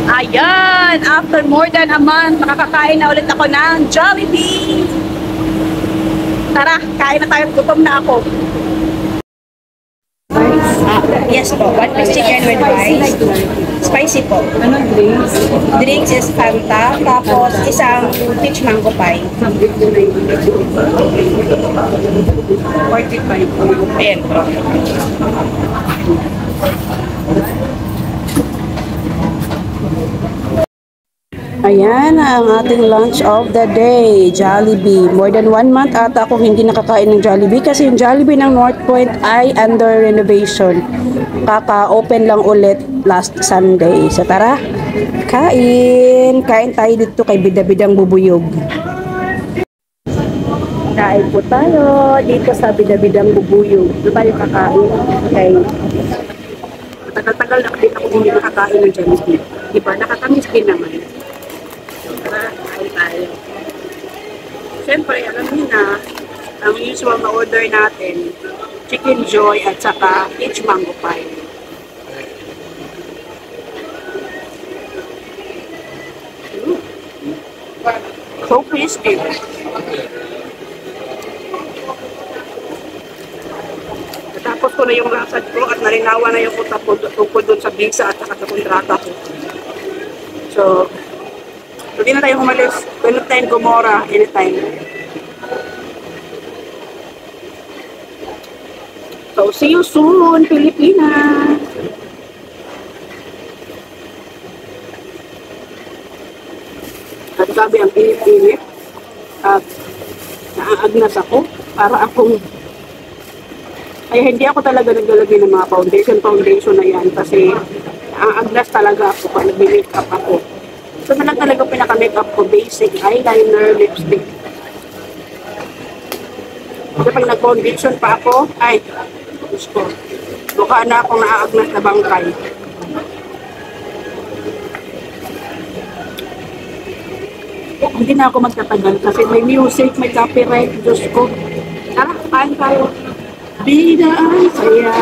Ayan, after more than a month, makakakain na ulit ako ng Jollibee. Tara, kain na tayo. Gutom na ako. Yes po, one piece chicken with rice. Spicy po. Anong drinks? Drinks is Fanta, tapos isang peach mango pie. 45. Ayan po. Ayan ang ating lunch of the day, Jollibee. More than 1 month ata akong hindi nakakain ng Jollibee kasi yung Jollibee ng North Point ay under renovation. Kaka-open lang ulit last Sunday. So tara, kain! Kain tayo dito kay Bida-Bidang Bubuyog. Kain po tayo dito sa Bida-Bidang Bubuyog. Ito tayo kakain kay... Tagal-tagal na din ako hindi nakakain ng Jollibee. Diba? Nakatamis din naman. Tara, kain tayo. Siyempre, alam niyo na, ang usual na order natin, chicken joy at saka peach mango pie. So crispy. Natapos ko na yung rasad ko at narinawa na yung utak ko tungkol dun sa visa at saka sa kontrata ko. So, hindi na tayo umalis. Tulog tayong Gomora anytime. So, see you soon, Pilipinas! At sabi ang pinipinit at naaagnas ako para akong ay hindi ako talaga naglalagay ng mga foundation na yan kasi naaagnas talaga ako pag nag-make up ako. So na lang talaga pinaka-makeup ko, basic eyeliner, lipstick. Kasi pag nag-foundation pa ako, ay, gusto. Mukha na akong naaagnas na bangkay. Hindi na ako magtatagal kasi may music, may copyright, Diyos ko. Tara, kain tayo. Bida ang saya.